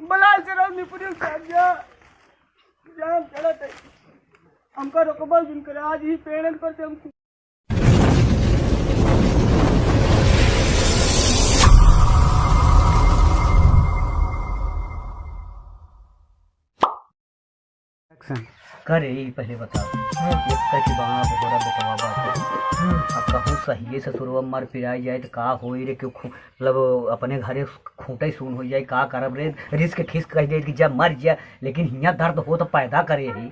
बलाल से राव निपुरी साहब जाम चलत है हमका रोकबल जिन कर आज ही पेड़न पर से हम करे ही पहले बताओ एक बाणा बोरा बेटवा बात अब कहूँ सही ससुरवा मर पिराई जाए तो का होई रे क्यों मतलब अपने घरे खूंटे सुन हो जाए का करब रे रिस्क खिस्क कह दे कि जब मर जाए लेकिन हियाँ दर्द हो तो पैदा करे ही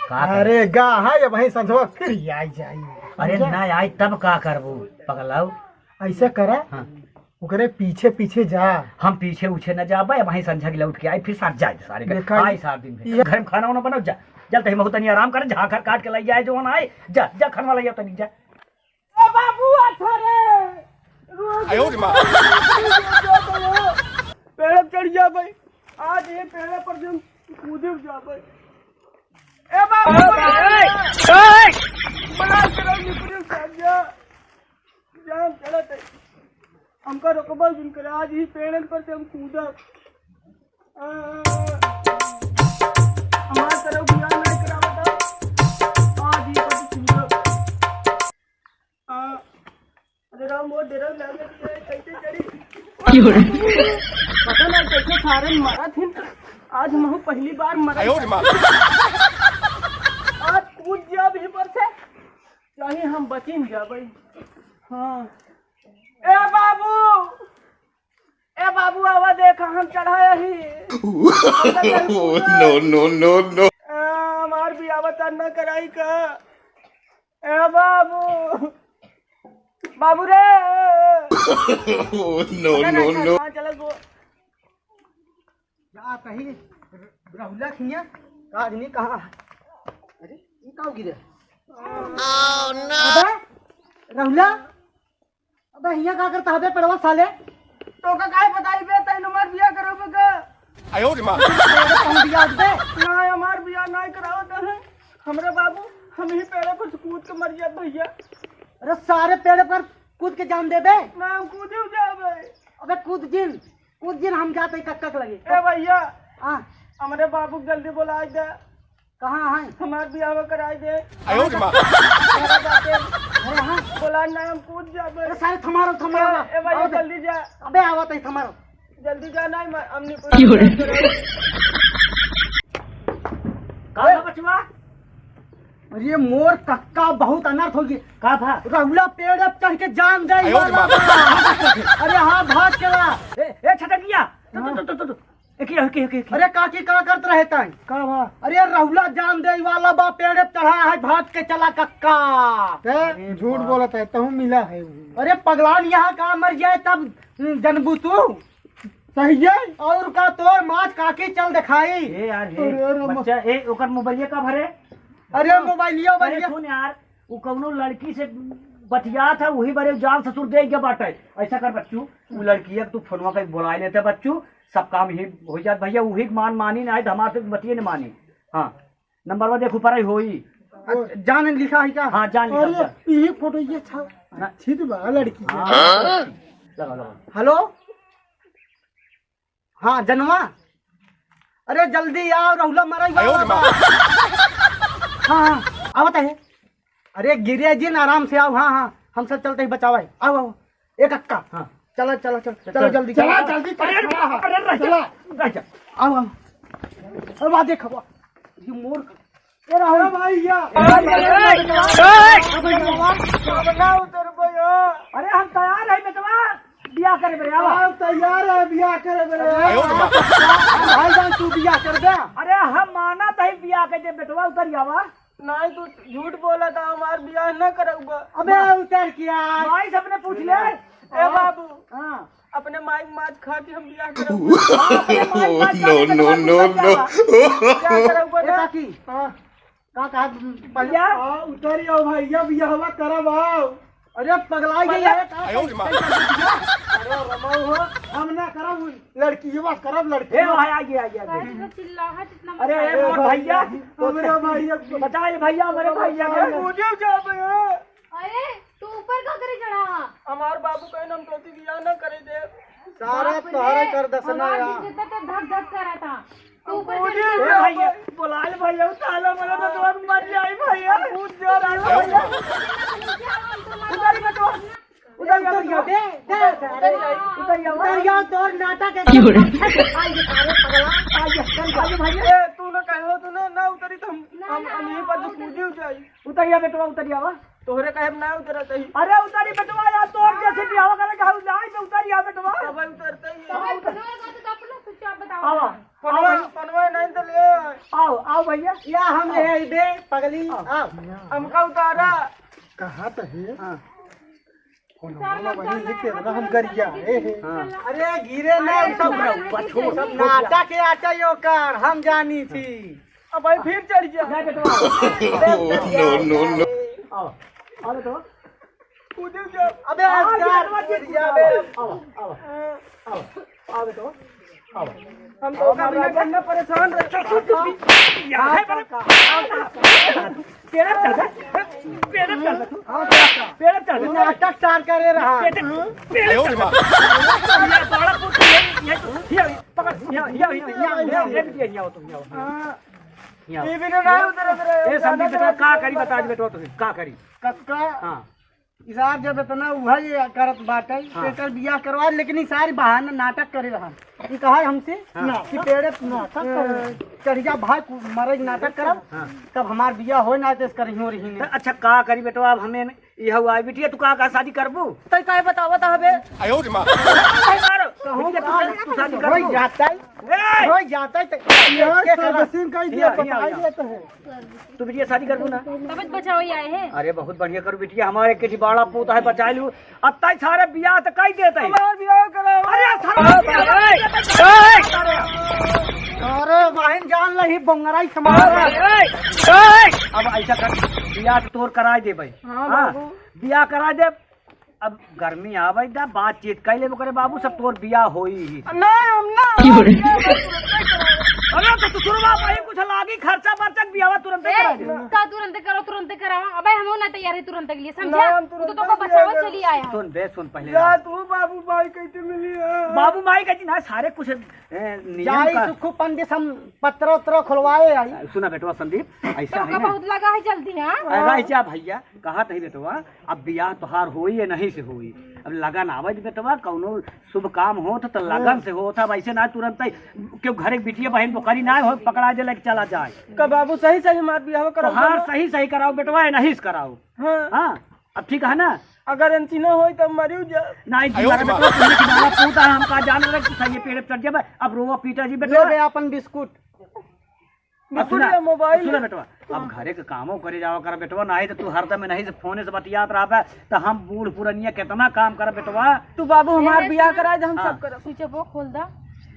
का अरे गा है भाई संझवा फिर आई जाई अरे ना आए तब का करबू पगलाऊ ऐसे करा हाँ ओकरे पीछे पीछे जा हम पीछे उछे न जाबे वहीं संझा के लौट के आए फिर साथ जाए सारे आई सात दिन में घर में खाना वाना बनाओ जा जल तही बहुत आराम कर झाखर काट के लाई जाए जो आए जा जा खाना लाई तनी जा ए बाबू अच्छा रे आयो रे मां पेड़ चढ़ जा भाई आज ये पेड़ पर जो कूदे जा भाई ए बाबू बड़ा चलो निपुरी साहब जाम चलत है हमका रोकबल जिन कर आज ही पेड़ पर से हम कूदा हमार तरफ बियाह नहीं करावता आज ही पर कूदा अरे राम वो डर लगे कैसे चढ़ी पता नहीं कैसे सारे मरा थे आज मैं पहली बार मरा आज कूद जा भी पर से चाहे हम बचिन जा भाई हाँ ए बाबू आवा देखा हम चढ़ाया ही नो नो नो नो हमार भी आवत न कराई का ए बाबू रे नो नो नो चलो गो जा कहीं राहुला खिया आदमी कहाँ अरे ये कहाँ गिरे ओह नो राहुला अबे हिया का करता है पेड़वा साले तो का काय बताई बे तै नंबर बिया करोगे का आयो रे मां कौन बिया दे ना हमार बिया नहीं करावत है हमरे बाबू हम ही पेड़ पर कूद के मर जात भैया अरे सारे पेड़ पर कूद के जान देबे ना हम कूदे जाबे अबे कूद जिन हम जाते कक्कक लगे ए भैया हां हमरे बाबू जल्दी बुला दे कहाँ है हमार बियाह कराई दे आयो रे मां अरे हां बोला ना हम कूद जाबे अरे सारे थमारो ए भाई जल्दी जा अबे आवत है थमारो जल्दी जा नहीं हमने का बचवा अरे मोर कक्का बहुत अनर्थ होगी का था राहुला पेड़ अब चढ़ के जान दे वाला अरे हां भाग चला ए छटकिया तो अरे काकी का करत रहे तन का बा अरे राहुला जान दे वाला बा पेड़ पे चढ़ा है भाग के चला कक्का झूठ बोलत है तू मिला है अरे पगलान यहाँ का मर जाए तब जनबू तू सही है और का तोर माच काकी चल दिखाई ए यार हे बच्चा ए ओकर मोबाइल का भरे अरे मोबाइलिया अरे सुन यार वो कौनो लड़की से बतिया था वही बारे जान ससुर दे गया बाटे ऐसा कर बच्चू वो लड़की तू फोनवा पे बुला लेते बच्चू सब काम ही हो जात भैया वही मान मानी ना हमारे से बतिए न मानी हाँ नंबर वा देखो पर होई जान लिखा है क्या हाँ जान लिखा ये फोटो ये था छिद बा लड़की लगा हेलो हाँ जनवा अरे जल्दी आओ राहुला मरा हाँ आवत है अरे गिरिया जी आराम से आओ हाँ हम सब चलते ही बचाओ आओ आओ एक अक्का हाँ चलो चलो चलो चलो जल्दी चला जल्दी चला आओ आओ अरे देखो ये मोर राहुल भैया अरे हम तैयार है बेटवा बियाह करे बरे हम तैयार है बियाह करे बरे भाई जान तू बियाह कर दे अरे हम माना तही बियाह कर दे बेटवा उतर जावा नहीं तू झूठ बोला था हमार बियाह न करूंगा अबे उतर किया भाई सबने पूछ ले ए बाबू हाँ अपने माइक माच खा के हम बियाह करूंगा नो नो नो नो क्या करूंगा ना की का कहा भैया उतर आओ भैया बियाह करब आओ अरे पगला गई है आयो रे मां अरे रमाओ हो हम ना करब लड़की ये बात करब लड़की ए भाई आ गया चिल्लाहट इतना अरे भैया मेरा भैया बता भैया मेरे भैया मुझे जा भैया अरे तू ऊपर का करे चढ़ा हमार बाबू कहन हम तोती बियाह न करे दे। सारा तोहरे कर दसना हमार यार। जितना तो धक धक करा था तो ऊपर कूदी चढ़ जा भैया, बुलाल भैया ताला मला बतवा मर जाई भैया। कूद जा भैया। उधर ही बतवा। उधर जा दे उधर जाओ तोर नाटक है। आज भैया तू न कहो तू ना उतरी तो हम यहीं पर कूदी जाई। उतरिया बेटवा उतरिया वा। तोहरे कहे ना उतरत ही। अरे उतरी बेटवा यार तोर जैसे बियाह करे कहू जाई तो उतरिया बेटवा। अब उतरते ही। आओ पनवा नहीं तो ले आओ आओ भैया। या हम है बे पगली आओ हमका उतारा। कहा तो है हां हम गरिया अरे गिरे ना सब नाटक के आटा यो कर हम जानी थी। अब भाई फिर चढ़ जा। नहीं बेटवा। No, no, no. आओ आओ बेटवा। कूद जा। अबे यार गरिया बे आओ आओ आओ आओ बेटवा। आओ हम तो बिना करना परेशान रहते यार है पर पेड़ चढ़ पेड़ चढ़ हां क्या पेड़ चढ़ नाटक स्टार करे रहा। Ayun, ma. ये बड़ा पुत ये पकड़ ये ये भी ना उधर ए संदीप बेटा का करी बता दे बेटा तू का करी। कक्का हां इसार जब इतना वही करत बाटे पेटर बियाह करवा लेकिन ई सारी बहाना नाटक करे रहा। ई कहा हमसे ना कि पेड़े नाटक कर चढ़िया भाई मरे नाटक करब तब हमार बियाह हो ना तो करही हो रही ने। अच्छा का करी बेटवा अब हमें यह आई बिटिया तू का शादी करबू तै काहे बतावत हबे। Ayun, ma. कहूं तू शादी हो करबू जाता है हो जाता है के सर्विसिंग कह दिया बताई देते हैं। तू बिटिया शादी करबू ना। तबत बचाओ ही आए हैं। अरे बहुत बढ़िया करू बिटिया हमारे के बड़ा पोता है बचा लू अब तय सारे बियाह तो कई देते हमार बियाह कराओ। अरे बहन जान लही बंगराई समारा अब ऐसा कर बियाह तो तोर करा दे भाई। हाँ बियाह करा दे। अब गर्मी आवे दा बातचीत कैले करे बाबू सब तोर बियाह होई ही। ना हम ना अरे तो शुरुआत भाई कुछ लागी खर्चा बर्चा बियाह तुरंत करा दे। का तुरंत करो तुरंत कराओ। अबे हम ना तैयार है तुरंत के लिए समझा। ना, हम तू तुरंत तो बचावा जाएगा। चली आया है। सुन बे सुन पहले या तू बाबू भाई कैसे मिली है। बाबू माई कहती ना सारे कुछ नियम जाई का सुखु पंडित हम पत्र उत्र खुलवाए आई। सुना बेटवा संदीप ऐसा तो है का ना बहुत लगा है जल्दी हां। रह जा भैया कहा नहीं बेटवा अब बियाह तोहार होई या नहीं से होई। अब लगन आवे बेटवा कौनो शुभ काम हो तो लगन से हो था वैसे ना तुरंत क्यों घरे बिटिया बहन बकरी ना हो पकड़ा दे लेके चला जाए। का बाबू सही सही हमार बियाह कराओ। हाँ सही सही कराओ बेटवा नहीं से कराओ। हां हाँ अब ठीक है ना। अगर अंती न होई तब मरियो जा। नहीं जी मारा बेटवा तुमने किनारा पूता है हमका जान रहे कि सही पेड़ चढ़ जाए अब रोवा पीटा जी ले बेटवा। गए अपन बिस्कुट अब सुना मोबाइल सुना बेटवा अब घरे के कामों करे जावा कर बेटवा नहीं तो तू हरदम नहीं से फोने से बतियात रहा तो हम बूढ़ पुरनिया कितना काम कर बेटवा। तू बाबू हमार बियाह करा दे हम हाँ। सब करब। स्विच ऑफ खोल दा।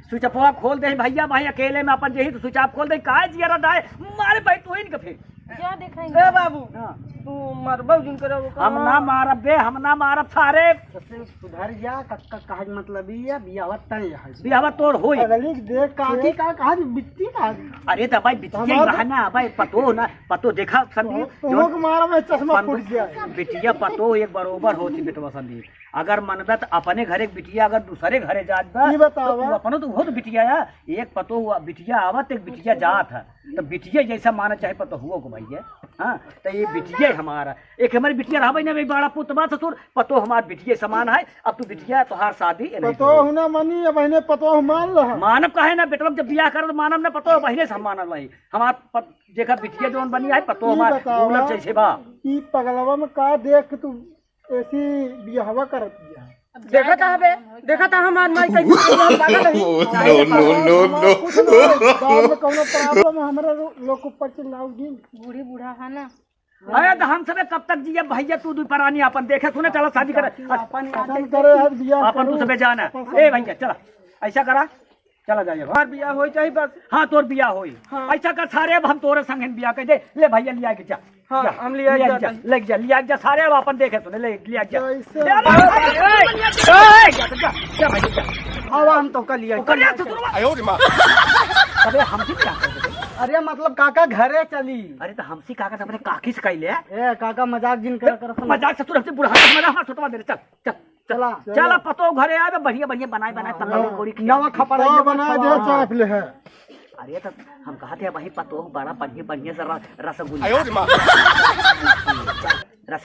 स्विच ऑफ खोल दे भैया भाई अकेले में अपन जही तो स्विच ऑफ खोल दे काहे जिया डाय मारे भाई तू ही फिर क्या देखेंगे। ए बाबू हाँ। तू मरबो जिन करो हम ना मारब बे हम ना मारब सारे सुधर जा कक्का कहा मतलब ये बियाह तय है। बियाह तोर होई। अगली देख काकी का कहा बित्ती का अरे तो भाई बिटिया रहना भाई पतो ना पतो देखा संदीप तो मारा में चश्मा फूट गया। बिटिया पतो एक बरोबर होती बेटवा संदीप अगर मनबे तो अपने घरे बिटिया अगर दूसरे घरे जात बा ये बताओ। तो अपनो तो हो तो बिटिया या एक पतो हुआ बिटिया आवत एक बिटिया जात है तो बिटिया जैसा माना चाहे पतो हुआ को भैया। हाँ तो ये बिटिया हमारा एक हमारी बिटिया रहा ना भाई बड़ा पुतबा ससुर पतो हमार बिटिया समान है। अब तू बिटिया तोहार शादी पतो हुना मनी या बहने पतो मान रहा मानव कहे ना बेटवा जब बियाह कर तो मानव ना पतो बहने से हम मानव नहीं हमार देखा बिटिया जोन बनी है पतो हमार उलट जैसे बा। ई पगलवा में का देख तू ऐसी बियाहवा करत दिया। देखा था बे देखा था हमार माई कैसे पागल है। No, no, no, no. गांव में कोनो प्रॉब्लम हमरा लोग ऊपर चिल्लाओगी। बूढ़ी बूढ़ा है ना। अरे तो हम सब कब तक जिये भैया तू दू परानी अपन देखे सुने चला शादी कर अपन करे हर बियाह अपन तू सबे जाना ए भैया चला ऐसा करा चला जाइए हमार बियाह होई चाहिए बस। हाँ तोर बियाह होई। हाँ। ऐसा कर सारे अब हम तोरे संग बियाह कर दे ले भैया लिया के जा। हाँ, जा, हम लिया लिया जाते जा ले जा लिया जा सारे अब अपन देखे सुने ले लिया जा तो इससे- जा भैया जा अब हम तो का लिया Ayun, ma. अबे हम भी क्या कर अरे मतलब काका घरे चली। अरे तो हमसी काका तो अपने काकी से कैले ए काका मजाक जिन कर मजाक से तू हमसे बुढ़ा मजा हमारा सोतवा दे चल चल चला चल पतो घरे आवे बढ़िया बढ़िया बनाए बनाए पकौड़ी कोड़ी नवा खपड़ा बना दे चाप ले है। अरे तो हम कहते हैं वही पतो बड़ा बढ़िया बढ़िया से रसगुल्ला 哎呦我的妈！